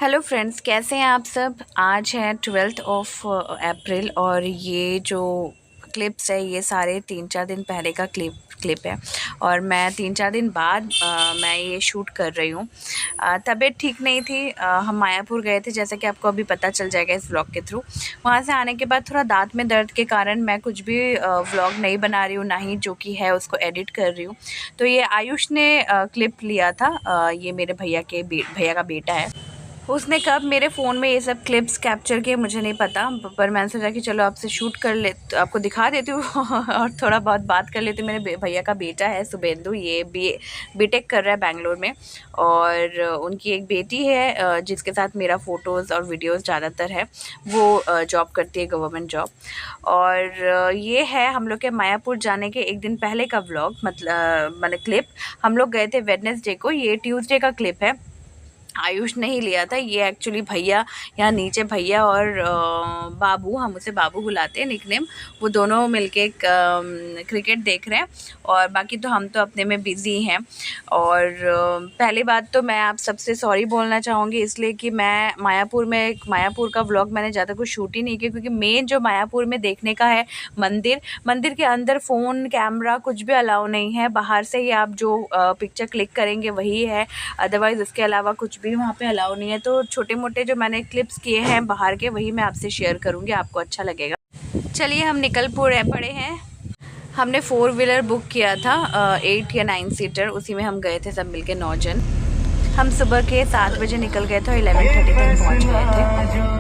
Hello friends, कैसे हैं आप सब। आज है 12th ऑफ अप्रैल और ये जो क्लिप्स है ये सारे 3-4 दिन पहले का क्लिप है और मैं 3-4 दिन बाद मैं ये शूट कर रही हूँ। तबीयत ठीक नहीं थी। हम मायापुर गए थे, जैसा कि आपको अभी पता चल जाएगा इस व्लॉग के थ्रू। वहाँ से आने के बाद थोड़ा दांत में दर्द के कारण मैं कुछ भी व्लॉग नहीं बना रही हूँ, ना ही जो कि है उसको एडिट कर रही हूँ। तो ये आयुष ने क्लिप लिया था। ये मेरे भैया का बेटा है। उसने कब मेरे फ़ोन में ये सब क्लिप्स कैप्चर किए मुझे नहीं पता, पर मैंने सोचा कि चलो आपसे शूट कर ले, तो आपको दिखा देती हूँ और थोड़ा बहुत बात कर लेती हूँ। मेरे भैया का बेटा है शुभेंदु, ये बीटेक कर रहा है बैंगलोर में, और उनकी एक बेटी है जिसके साथ मेरा फ़ोटोज़ और वीडियोज़ ज़्यादातर है। वो जॉब करती है, गवर्नमेंट जॉब। और ये है हम लोग के मायापुर जाने के एक दिन पहले का व्लॉग, मतलब मैंने क्लिप। हम लोग गए थे वेडनेसडे को, ये ट्यूसडे का क्लिप है। आयुष ने ही लिया था ये। एक्चुअली भैया, यहाँ नीचे भैया और बाबू, हम उसे बाबू बुलाते हैं निकनेम, वो दोनों मिलके क्रिकेट देख रहे हैं और बाकी तो हम तो अपने में बिज़ी हैं। और पहली बात तो मैं आप सबसे सॉरी बोलना चाहूँगी, इसलिए कि मैं मायापुर का व्लॉग मैंने ज़्यादा कुछ शूट ही नहीं किया, क्योंकि मेन जो मायापुर में देखने का है मंदिर के अंदर फ़ोन कैमरा कुछ भी अलाउ नहीं है। बाहर से ही आप जो पिक्चर क्लिक करेंगे वही है, अदरवाइज़ उसके अलावा कुछ भी वहाँ पे अलाउ नहीं है। तो छोटे मोटे जो मैंने क्लिप्स किए हैं बाहर के, वही मैं आपसे शेयर करूँगी, आपको अच्छा लगेगा। चलिए हम निकल पड़े हैं। हमने 4 व्हीलर बुक किया था, 8 या 9 सीटर, उसी में हम गए थे सब मिलके 9 जन। हम सुबह के 7 बजे निकल गए थे और 11:30 तक पहुँच गए थे।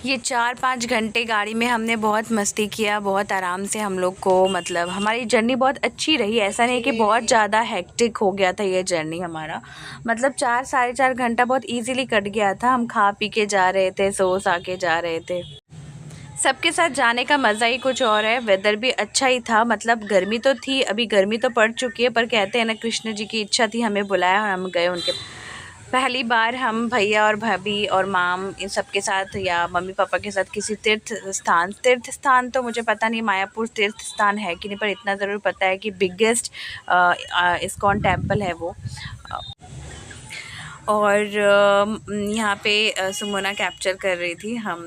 ये 4-5 घंटे गाड़ी में हमने बहुत मस्ती किया, बहुत आराम से हम लोग को, मतलब हमारी जर्नी बहुत अच्छी रही। ऐसा नहीं कि बहुत ज़्यादा हेक्टिक हो गया था ये जर्नी हमारा, मतलब 4-4.5 घंटा बहुत इजीली कट गया था। हम खा पी के जा रहे थे, सो सा के जा रहे थे। सबके साथ जाने का मज़ा ही कुछ और है। वेदर भी अच्छा ही था, मतलब गर्मी तो थी, अभी गर्मी तो पड़ चुकी है, पर कहते हैं ना, कृष्ण जी की इच्छा थी, हमें बुलाया और हम गए उनके। पहली बार हम भैया और भाभी और माम इन सब के साथ या मम्मी पापा के साथ किसी तीर्थ स्थान तो मुझे पता नहीं मायापुर तीर्थ स्थान है कि नहीं, पर इतना ज़रूर पता है कि बिगेस्ट इस्कॉन टेम्पल है वो। और यहाँ पे सुमोना कैप्चर कर रही थी, हम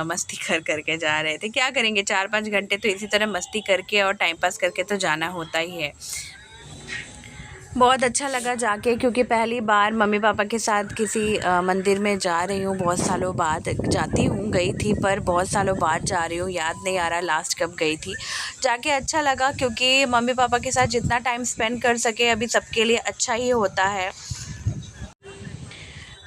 मस्ती करके जा रहे थे। क्या करेंगे, 4-5 घंटे तो इसी तरह मस्ती करके और टाइम पास करके तो जाना होता ही है। बहुत अच्छा लगा जाके, क्योंकि पहली बार मम्मी पापा के साथ किसी मंदिर में जा रही हूँ। बहुत सालों बाद जाती हूँ, गई थी पर बहुत सालों बाद जा रही हूँ, याद नहीं आ रहा लास्ट कब गई थी। जाके अच्छा लगा, क्योंकि मम्मी पापा के साथ जितना टाइम स्पेंड कर सके अभी सबके लिए अच्छा ही होता है।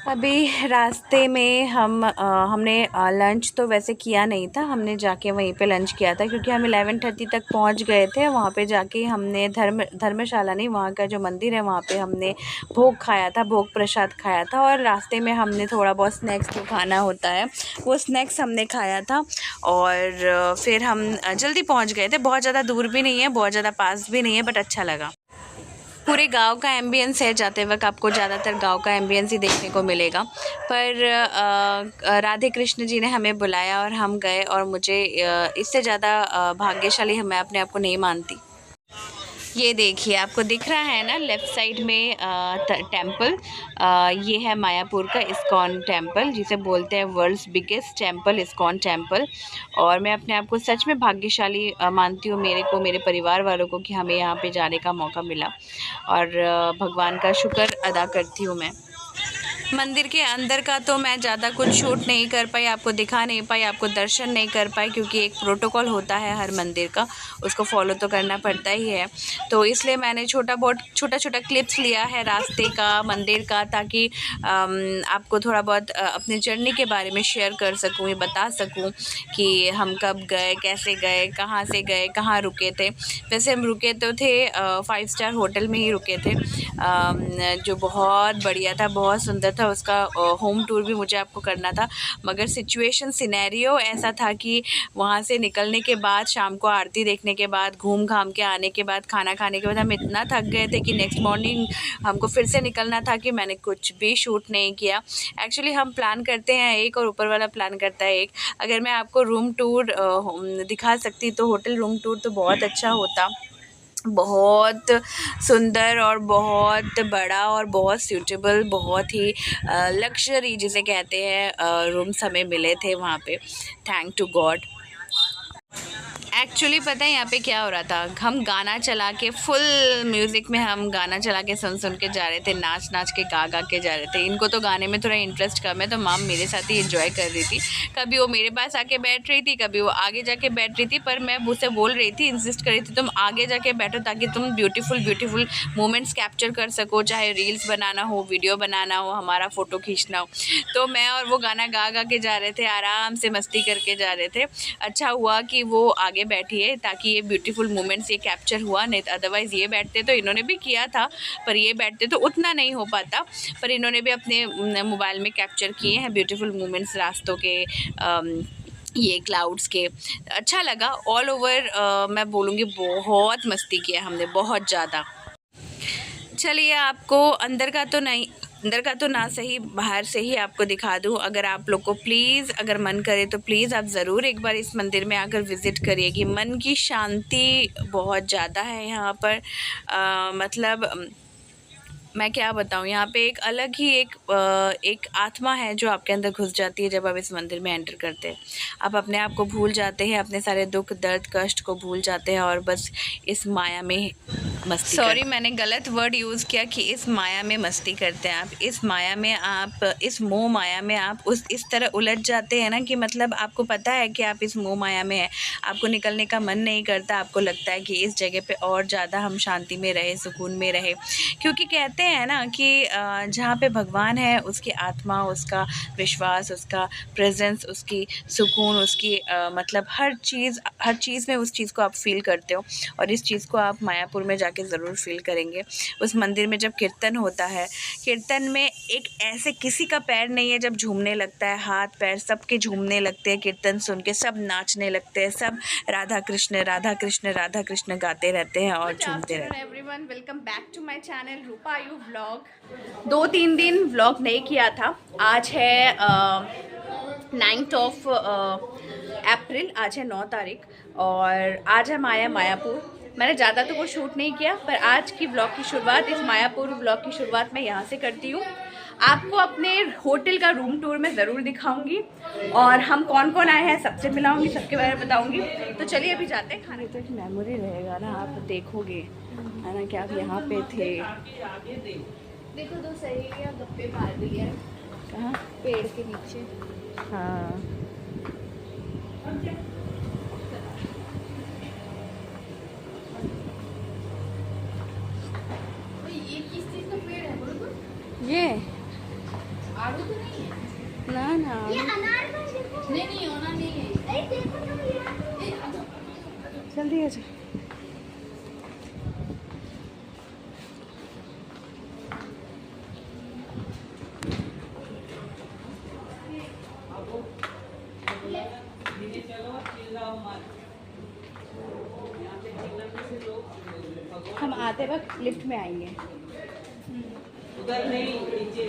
अभी रास्ते में हमने लंच तो वैसे किया नहीं था, हमने जाके वहीं पे लंच किया था, क्योंकि हम 11:30 तक पहुंच गए थे। वहाँ पे जाके हमने धर्मशाला नहीं, वहाँ का जो मंदिर है वहाँ पे हमने भोग खाया था, भोग प्रसाद खाया था। और रास्ते में हमने थोड़ा बहुत स्नैक्स जो खाना होता है वो स्नैक्स हमने खाया था। और फिर हम जल्दी पहुँच गए थे। बहुत ज़्यादा दूर भी नहीं है, बहुत ज़्यादा पास भी नहीं है, बट अच्छा लगा। पूरे गांव का एम्बियंस है, जाते वक्त आपको ज़्यादातर गांव का एम्बियंस ही देखने को मिलेगा। पर राधे कृष्ण जी ने हमें बुलाया और हम गए, और मुझे इससे ज़्यादा भाग्यशाली मैं अपने आप को नहीं मानती। ये देखिए, आपको दिख रहा है ना लेफ़्ट साइड में टेम्पल, ये है मायापुर का इस्कॉन टेम्पल, जिसे बोलते हैं world's biggest temple, ISKCON temple. और मैं अपने आप को सच में भाग्यशाली मानती हूँ, मेरे परिवार वालों को, कि हमें यहाँ पे जाने का मौका मिला, और भगवान का शुक्र अदा करती हूँ मैं। मंदिर के अंदर का तो मैं ज़्यादा कुछ शूट नहीं कर पाई, आपको दिखा नहीं पाई, आपको दर्शन नहीं कर पाई, क्योंकि एक प्रोटोकॉल होता है हर मंदिर का, उसको फॉलो तो करना पड़ता ही है। तो इसलिए मैंने छोटा छोटा क्लिप्स लिया है रास्ते का, मंदिर का, ताकि आपको थोड़ा बहुत अपनी जर्नी के बारे में शेयर कर सकूँ, ये बता सकूँ कि हम कब गए, कैसे गए, कहाँ से गए, कहाँ रुके थे। वैसे हम रुके तो थे 5 स्टार होटल में ही रुके थे, जो बहुत बढ़िया था, बहुत सुंदर था। उसका होम टूर भी मुझे आपको करना था, मगर सिचुएशन सिनेरियो ऐसा था कि वहाँ से निकलने के बाद, शाम को आरती देखने के बाद, घूम घाम के आने के बाद, खाना खाने के बाद हम इतना थक गए थे कि नेक्स्ट मॉर्निंग हमको फिर से निकलना था, कि मैंने कुछ भी शूट नहीं किया। एक्चुअली हम प्लान करते हैं एक और ऊपर वाला प्लान करता है एक। अगर मैं आपको रूम टूर दिखा सकती तो, होटल रूम टूर तो बहुत अच्छा होता, बहुत सुंदर और बहुत बड़ा और बहुत सूटेबल, बहुत ही लग्जरी जिसे कहते हैं रूम्स हमें मिले थे वहाँ पे। Thank to God. एक्चुअली पता है यहाँ पे क्या हो रहा था, हम गाना चला के फुल म्यूज़िक में हम गाना चला के सुन के जा रहे थे, नाच नाच के गा के जा रहे थे। इनको तो गाने में थोड़ा इंटरेस्ट कम है, तो माम मेरे साथ ही एंजॉय कर रही थी। कभी वो मेरे पास आके बैठ रही थी, कभी वो आगे जाके बैठ रही थी, पर मैं उसे बोल रही थी, इंसिस्ट कर रही थी तुम आगे जाके बैठो ताकि तुम ब्यूटीफुल मोमेंट्स कैप्चर कर सको, चाहे रील्स बनाना हो, वीडियो बनाना हो, हमारा फ़ोटो खींचना हो। तो मैं और वो गाना गा के जा रहे थे, आराम से मस्ती करके जा रहे थे। अच्छा हुआ कि वो आगे बैठी है ताकि ये ब्यूटीफुल मोमेंट्स ये कैप्चर हुआ, नहीं अदरवाइज़ ये बैठते तो इन्होंने भी किया था, पर ये बैठते तो उतना नहीं हो पाता, पर इन्होंने भी अपने मोबाइल में कैप्चर किए हैं ब्यूटीफुल मोमेंट्स, रास्तों के ये क्लाउड्स के। अच्छा लगा ऑल ओवर। मैं बोलूँगी बहुत मस्ती किया हमने, बहुत ज़्यादा। चलिए आपको अंदर का तो ना सही, बाहर से ही आपको दिखा दूँ। अगर आप लोग को प्लीज़ अगर मन करे तो प्लीज़ आप ज़रूर एक बार इस मंदिर में आकर विज़िट करिए कि मन की शांति बहुत ज़्यादा है यहाँ पर। मतलब मैं क्या बताऊँ, यहाँ पे एक अलग ही एक आत्मा है जो आपके अंदर घुस जाती है जब आप इस मंदिर में एंटर करते हैं। आप अपने आप को भूल जाते हैं, अपने सारे दुख दर्द कष्ट को भूल जाते हैं और बस इस माया में मस्ती। सॉरी मैंने गलत वर्ड यूज़ किया कि इस माया में मस्ती करते हैं आप। इस माया में आप, इस मोह माया में आप इस तरह उलझ जाते हैं ना कि मतलब आपको पता है कि आप इस मोह माया में हैं, आपको निकलने का मन नहीं करता। आपको लगता है कि इस जगह पे और ज़्यादा हम शांति में रहे, सुकून में रहे, क्योंकि कहते हैं ना कि जहाँ पे भगवान है उसकी आत्मा, उसका विश्वास, उसका प्रेजेंस, उसकी सुकून, उसकी मतलब हर चीज़ में उस चीज़ को आप फील करते हो। और इस चीज़ को आप मायापुर में जाके ज़रूर फील करेंगे। उस मंदिर में जब कीर्तन होता है, कीर्तन में एक ऐसे किसी का पैर नहीं है जब झूमने लगता है, हाथ पैर सबके झूमने लगते हैं। कीर्तन सुन के सब नाचने लगते हैं, सब राधा कृष्ण राधा कृष्ण राधा कृष्ण गाते रहते हैं और झूमते रहते हैं। Everyone, welcome back to my channel Rupa Ayu vlog. 2-3 दिन व्लॉग नहीं किया था। आज है 9th of अप्रैल, आज है 9 तारीख और आज हम आए मायापुर। मैंने ज़्यादा तो वो शूट नहीं किया, पर आज की व्लॉग की शुरुआत, इस मायापुर व्लॉग की शुरुआत मैं यहाँ से करती हूँ। आपको अपने होटल का रूम टूर में ज़रूर दिखाऊंगी और हम कौन कौन आए हैं सबसे मिलाऊंगी, सबके बारे में बताऊंगी। तो चलिए अभी जाते हैं खाने। तो एक मेमोरी रहेगा ना, आप देखोगे है ना कि आप यहाँ पे थे। देखो दो सहेलियाँ गप्पे मार रही है। कहाँ? पेड़ के नीचे। हाँ ये किस चीज़ का पेड़ है बोलो तो? ये आड़ू तो नहीं है? ना ये अनार का देखो। नहीं अनार नहीं है। अरे देखो ना ये। जल्दी आ जा। हम आते वक्त लिफ्ट में आएंगे। उधर नहीं, नीचे।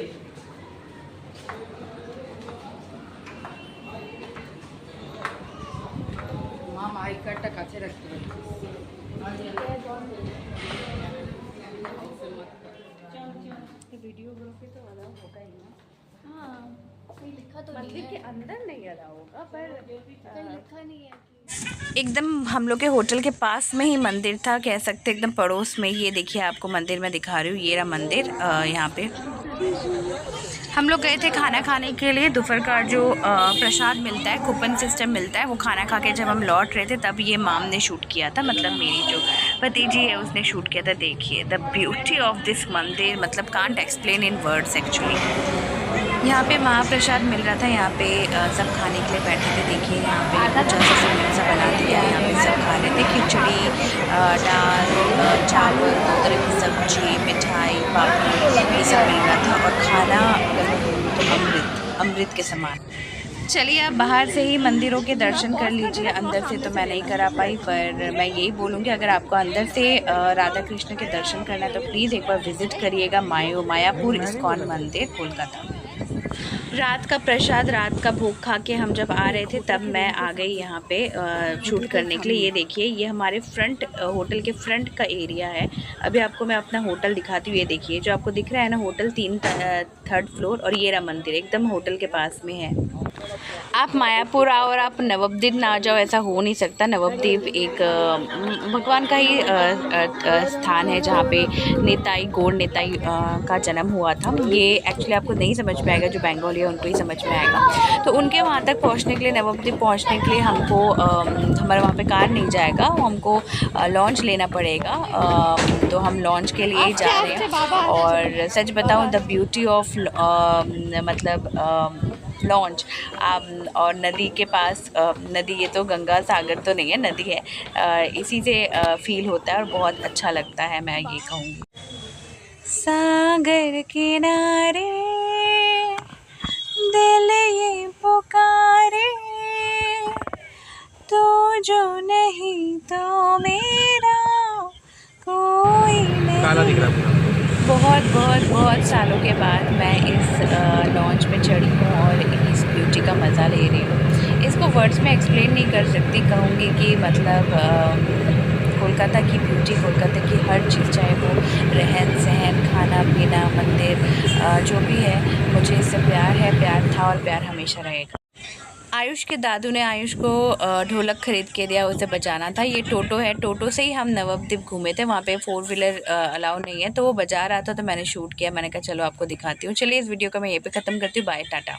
माम आई कट काचे रखते हैं। वीडियोग्राफी तो अलाउ होगा ही ना। हाँ, कहीं लिखा तो नहीं मंदिर है। के अंदर नहीं अलाउ होगा, पर कहीं लिखा नहीं है कि एकदम हम लोग के होटल के पास में ही मंदिर था, कह सकते एकदम पड़ोस में। ये देखिए आपको मंदिर में दिखा रही हूँ, ये रहा मंदिर। यहाँ पे हम लोग गए थे खाना खाने के लिए। दोपहर का जो प्रसाद मिलता है, कूपन सिस्टम मिलता है, वो खाना खा के जब हम लौट रहे थे तब ये माम ने शूट किया था, मतलब मेरी जो भतीजी है उसने शूट किया था। देखिए द ब्यूटी ऑफ दिस मंदिर, मतलब can't explain in words actually. यहाँ पे महाप्रसाद मिल रहा था, यहाँ पे सब खाने के लिए बैठे थे। देखिए यहाँ पे कुछ ऐसा सा बना दिया है, यहाँ पे सब खा रहे थे। खिचड़ी, दाल, चावल, 2 तरह की सब्जी, मिठाई, पापड़, ये सब मिल रहा था। और खाना अगर मैं बोलूँ तो अमृत के समान। चलिए आप बाहर से ही मंदिरों के दर्शन कर लीजिए, अंदर से तो मैं नहीं करा पाई, पर मैं यही बोलूँगी अगर आपको अंदर से राधा कृष्ण के दर्शन करना है तो प्लीज़ एक बार विज़िट करिएगा मायापुर इस्कॉन मंदिर, कोलकाता। रात का प्रसाद, रात का भोग खा के हम जब आ रहे थे तब मैं आ गई यहाँ पे शूट करने के लिए। ये देखिए, ये हमारे फ्रंट होटल के फ्रंट का एरिया है। अभी आपको मैं अपना होटल दिखाती हूँ। ये देखिए, जो आपको दिख रहा है ना होटल, 3rd फ्लोर, और ये रहा मंदिर एकदम होटल के पास में है। आप मायापुर आओ और आप नवद्वीप ना आ जाओ, ऐसा हो नहीं सकता। नवद्वीप एक भगवान का ही स्थान है जहाँ पे निताई, गौड़ निताई का जन्म हुआ था। ये एक्चुअली आपको नहीं समझ में आएगा, जो बंगाली है उनको ही समझ में आएगा। तो उनके वहाँ तक पहुँचने के लिए, नवद्वीप पहुँचने के लिए हमको हमारे वहाँ पे कार नहीं जाएगा, हमको लॉन्च लेना पड़ेगा। तो हम लॉन्च के लिए ही जा रहे हैं। और सच बताऊँ, द ब्यूटी ऑफ मतलब लॉन्च और नदी के पास, नदी, ये तो गंगा सागर तो नहीं है, नदी है, इसी से फील होता है और बहुत अच्छा लगता है, मैं ये कहूँगी। सागर किनारे दिल ये पुकारे, तो जो नहीं तो मेरा कोई नहीं। बहुत सालों के बाद मैं इस लॉन्च में चढ़ी हूँ और इस ब्यूटी का मज़ा ले रही हूँ। इसको वर्ड्स में एक्सप्लेन नहीं कर सकती। कहूँगी कि मतलब कोलकाता की ब्यूटी, कोलकाता की हर चीज़, चाहे वो रहन सहन, खाना पीना, मंदिर, जो भी है, मुझे इससे प्यार है, प्यार था और प्यार हमेशा रहेगा। आयुष के दादू ने आयुष को ढोलक खरीद के दिया, उसे बजाना था। ये टोटो है, टोटो से ही हम नवद्वीप घूमे थे। वहाँ पे 4 व्हीलर अलाउ नहीं है, तो वो बजा रहा था, तो मैंने शूट किया। मैंने कहा चलो आपको दिखाती हूँ। चलिए, इस वीडियो को मैं यहीं पे ख़त्म करती हूँ। बाय, टाटा।